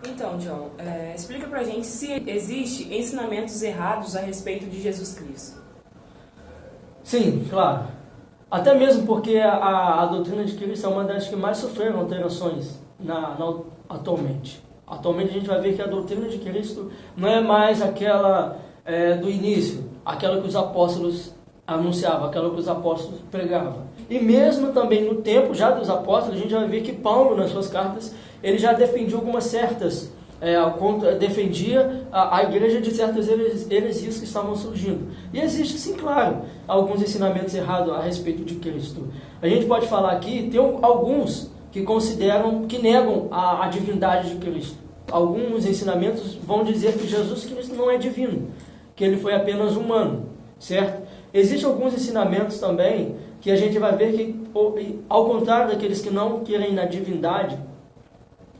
Então, John, explica pra gente se existe ensinamentos errados a respeito de Jesus Cristo. Sim, claro. Até mesmo porque a doutrina de Cristo é uma das que mais sofreram alterações atualmente. Atualmente a gente vai ver que a doutrina de Cristo não é mais aquela do início, aquela que os apóstolos anunciavam, aquela que os apóstolos pregavam. E mesmo também no tempo já dos apóstolos, a gente vai ver que Paulo, nas suas cartas, ele já defendia algumas certas, defendia a igreja de certas heresias que estavam surgindo. E existe, sim, claro, alguns ensinamentos errados a respeito de Cristo. A gente pode falar aqui, tem alguns que consideram, que negam a divindade de Cristo. Alguns ensinamentos vão dizer que Jesus Cristo não é divino, que ele foi apenas humano, certo? Existem alguns ensinamentos também que a gente vai ver que, ao contrário daqueles que não querem na divindade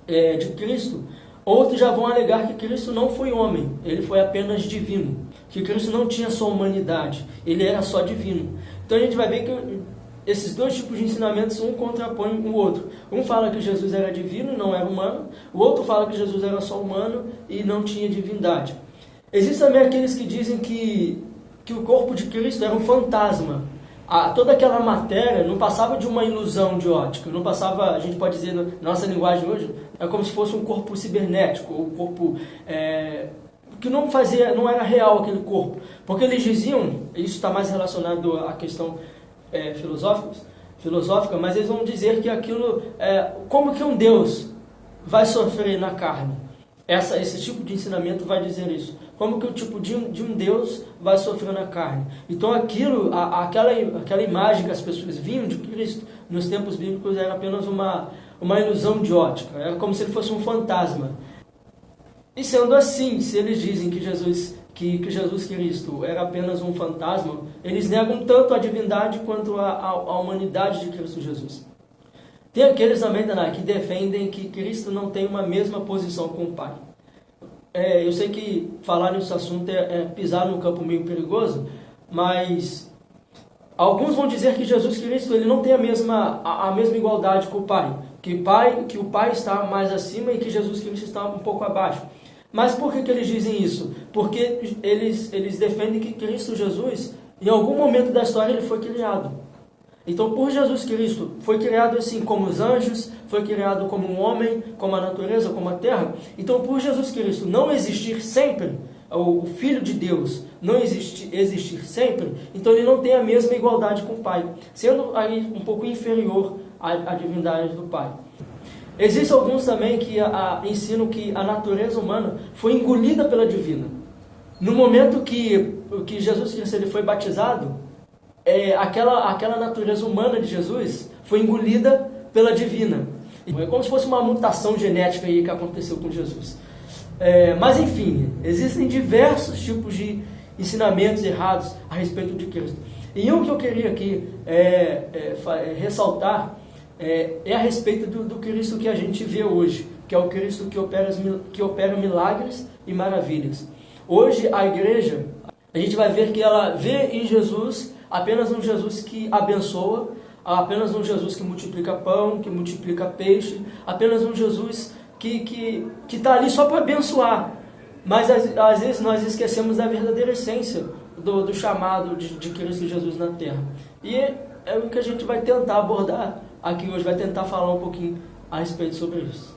de Cristo, outros já vão alegar que Cristo não foi homem, ele foi apenas divino, que Cristo não tinha só humanidade, ele era só divino. Então a gente vai ver que esses dois tipos de ensinamentos, um contrapõe o outro. Um fala que Jesus era divino e não era humano, o outro fala que Jesus era só humano e não tinha divindade. Existem também aqueles que dizem que o corpo de Cristo era um fantasma. Toda aquela matéria não passava de uma ilusão de ótica, não passava, a gente pode dizer na nossa linguagem hoje, é como se fosse um corpo cibernético, ou um corpo que não era real aquele corpo. Porque eles diziam, isso está mais relacionado à questão filosófica, mas eles vão dizer que aquilo, como que um Deus vai sofrer na carne? Esse tipo de ensinamento vai dizer isso. Como que o tipo de um Deus vai sofrer na carne? Então aquela imagem que as pessoas viam de Cristo nos tempos bíblicos era apenas uma ilusão de ótica. Era como se ele fosse um fantasma. E sendo assim, se eles dizem que Jesus Cristo era apenas um fantasma, eles negam tanto a divindade quanto a humanidade de Cristo Jesus. Tem aqueles também, Dana, que defendem que Cristo não tem uma mesma posição com o Pai. Eu sei que falar nesse assunto é pisar num campo meio perigoso, mas alguns vão dizer que Jesus Cristo ele não tem a mesma igualdade com o Pai, que o Pai está mais acima e que Jesus Cristo está um pouco abaixo. Mas por que eles dizem isso? Porque eles defendem que Cristo Jesus, em algum momento da história, ele foi criado. Então, por Jesus Cristo, foi criado assim como os anjos, foi criado como um homem, como a natureza, como a terra. Então, por Jesus Cristo não existir sempre, o Filho de Deus não existir sempre, então ele não tem a mesma igualdade com o Pai, sendo aí um pouco inferior à divindade do Pai. Existem alguns também que ensinam que a natureza humana foi engolida pela divina. No momento que Jesus Cristo ele foi batizado, aquela natureza humana de Jesus foi engolida pela divina. É como se fosse uma mutação genética aí que aconteceu com Jesus. Mas enfim, existem diversos tipos de ensinamentos errados a respeito de Cristo. E um que eu queria aqui ressaltar a respeito do Cristo que a gente vê hoje, que é o Cristo que opera milagres e maravilhas. Hoje a igreja, a gente vai ver que ela vê em Jesus apenas um Jesus que abençoa, apenas um Jesus que multiplica pão, que multiplica peixe, apenas um Jesus que está ali só para abençoar. Mas às vezes nós esquecemos da verdadeira essência do chamado de Cristo Jesus na terra. E é o que a gente vai tentar abordar aqui hoje, vai tentar falar um pouquinho a respeito sobre isso.